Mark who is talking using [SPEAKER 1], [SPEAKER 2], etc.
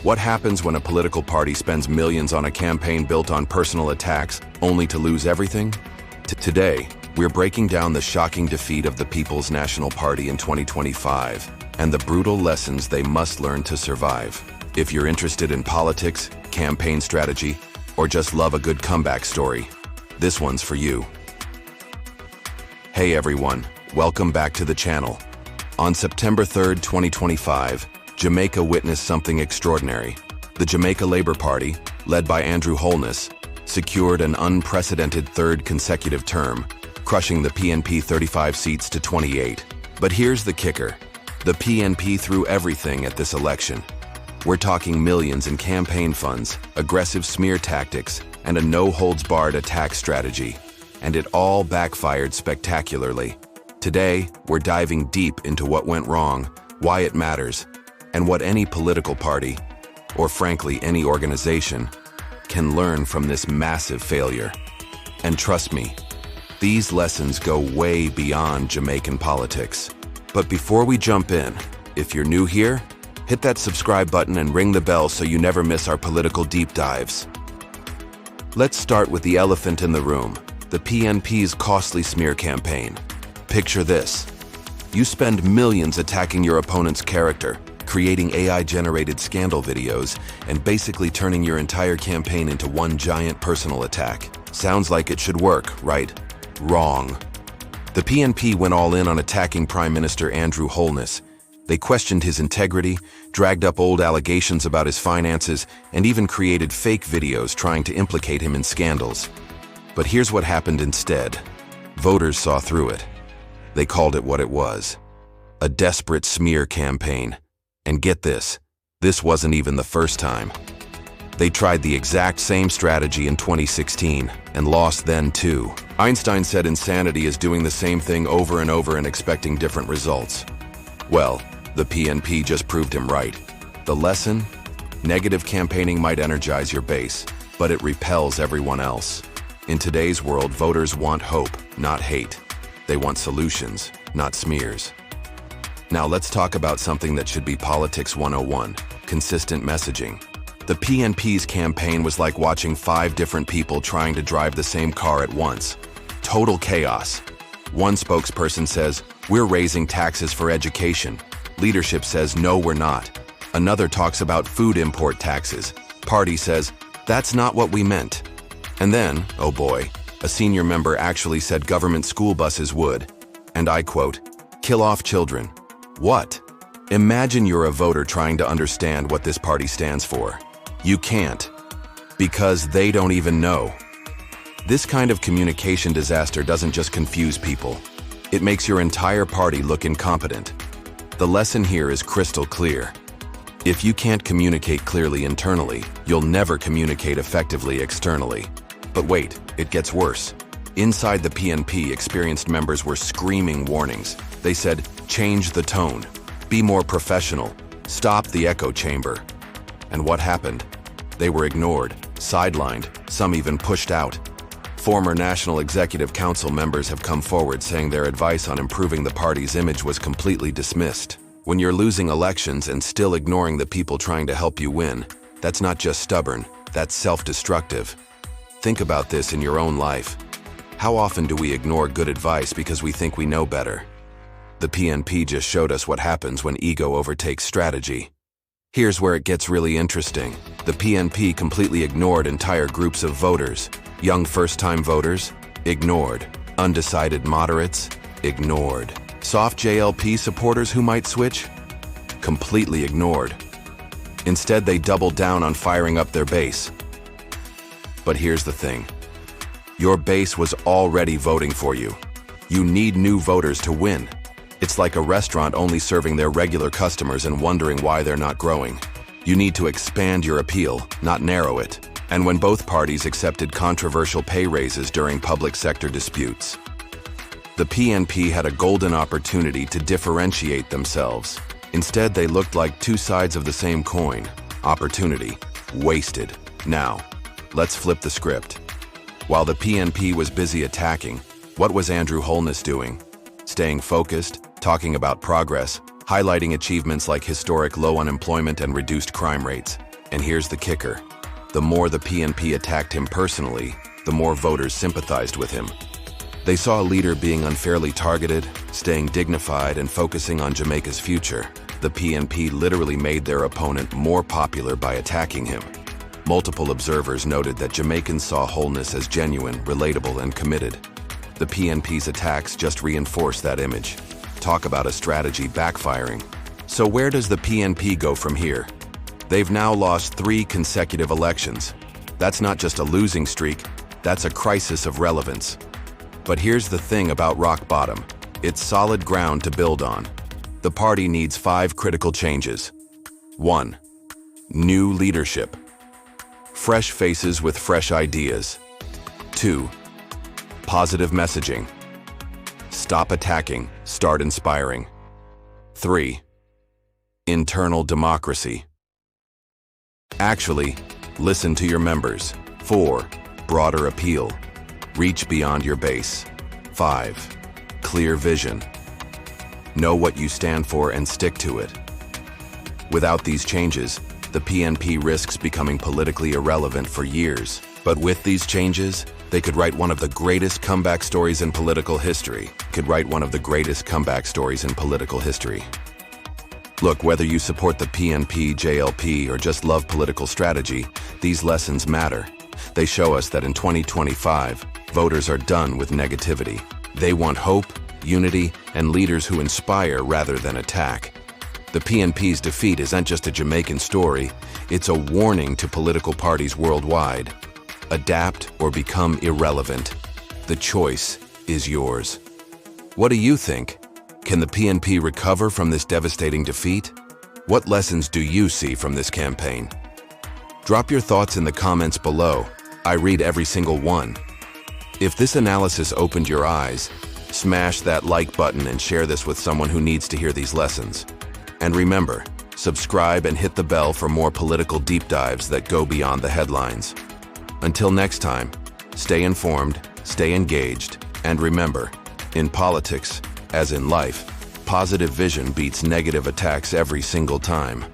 [SPEAKER 1] What happens when a political party spends millions on a campaign built on personal attacks, only to lose everything? Today, we're breaking down the shocking defeat of the People's National Party in 2025 and the brutal lessons they must learn to survive. If you're interested in politics, campaign strategy, or just love a good comeback story, this one's for you. Hey everyone, welcome back to the channel. On September 3rd, 2025, Jamaica witnessed something extraordinary. The Jamaica Labour Party, led by Andrew Holness, secured an unprecedented third consecutive term, crushing the PNP 35 seats to 28. But here's the kicker. The PNP threw everything at this election. We're talking millions in campaign funds, aggressive smear tactics, and a no-holds-barred attack strategy. And it all backfired spectacularly. Today, we're diving deep into what went wrong, why it matters, and what any political party, or frankly any organization, can learn from this massive failure. And trust me, these lessons go way beyond Jamaican politics. But before we jump in, if you're new here, hit that subscribe button and ring the bell so you never miss our political deep dives. Let's start with the elephant in the room, the PNP's costly smear campaign. Picture this. You spend millions attacking your opponent's character, creating AI-generated scandal videos, and basically turning your entire campaign into one giant personal attack. Sounds like it should work, right? Wrong. The PNP went all in on attacking Prime Minister Andrew Holness. They questioned his integrity, dragged up old allegations about his finances, and even created fake videos trying to implicate him in scandals. But here's what happened instead. Voters saw through it. They called it what it was. A desperate smear campaign. And get this wasn't even the first time. They tried the exact same strategy in 2016 and lost then too. Einstein said insanity is doing the same thing over and over and expecting different results. Well, the PNP just proved him right. The lesson? Negative campaigning might energize your base, but it repels everyone else. In today's world, voters want hope, not hate. They want solutions, not smears. Now let's talk about something that should be Politics 101, consistent messaging. The PNP's campaign was like watching 5 different people trying to drive the same car at once. Total chaos. One spokesperson says, "We're raising taxes for education." Leadership says, "No, we're not." Another talks about food import taxes. Party says, "That's not what we meant." And then, oh boy, a senior member actually said government school buses would, and I quote, "kill off children." What? Imagine you're a voter trying to understand what this party stands for. You can't, because they don't even know. This kind of communication disaster doesn't just confuse people. It makes your entire party look incompetent. The lesson here is crystal clear. If you can't communicate clearly internally, you'll never communicate effectively externally. But wait, it gets worse. Inside the PNP, experienced members were screaming warnings. They said, "Change the tone. Be more professional. Stop the echo chamber." And what happened? They were ignored, sidelined, some even pushed out. Former National Executive Council members have come forward saying their advice on improving the party's image was completely dismissed. When you're losing elections and still ignoring the people trying to help you win, that's not just stubborn, that's self-destructive. Think about this in your own life. How often do we ignore good advice because we think we know better? The PNP just showed us what happens when ego overtakes strategy. Here's where it gets really interesting. The PNP completely ignored entire groups of voters. Young first-time voters? Ignored. Undecided moderates? Ignored. Soft JLP supporters who might switch? Completely ignored. Instead, they doubled down on firing up their base. But here's the thing. Your base was already voting for you. You need new voters to win. It's like a restaurant only serving their regular customers and wondering why they're not growing. You need to expand your appeal, not narrow it. And when both parties accepted controversial pay raises during public sector disputes, the PNP had a golden opportunity to differentiate themselves. Instead, they looked like two sides of the same coin. Opportunity wasted. Now, let's flip the script. While the PNP was busy attacking, what was Andrew Holness doing? Staying focused, talking about progress, highlighting achievements like historic low unemployment and reduced crime rates. And here's the kicker. The more the PNP attacked him personally, the more voters sympathized with him. They saw a leader being unfairly targeted, staying dignified, and focusing on Jamaica's future. The PNP literally made their opponent more popular by attacking him. Multiple observers noted that Jamaicans saw Holness as genuine, relatable, and committed. The PNP's attacks just reinforced that image. Talk about a strategy backfiring. So where does the PNP go from here? They've now lost 3 consecutive elections. That's not just a losing streak, that's a crisis of relevance. But here's the thing about rock bottom. It's solid ground to build on. The party needs 5 critical changes. 1. New leadership. Fresh faces with fresh ideas. 2. Positive messaging. Stop attacking, start inspiring. 3. Internal democracy. Actually, listen to your members. 4. Broader appeal. Reach beyond your base. 5. Clear vision. Know what you stand for and stick to it. Without these changes, the PNP risks becoming politically irrelevant for years. But with these changes, they could write one of the greatest comeback stories in political history. Look, whether you support the PNP, JLP, or just love political strategy, these lessons matter. They show us that in 2025, voters are done with negativity. They want hope, unity, and leaders who inspire rather than attack. The PNP's defeat isn't just a Jamaican story, it's a warning to political parties worldwide. Adapt or become irrelevant. The choice is yours. What do you think? Can the PNP recover from this devastating defeat? What lessons do you see from this campaign? Drop your thoughts in the comments below. I read every single one. If this analysis opened your eyes, smash that like button and share this with someone who needs to hear these lessons. And remember, subscribe and hit the bell for more political deep dives that go beyond the headlines. Until next time, stay informed, stay engaged, and remember, in politics, as in life, positive vision beats negative attacks every single time.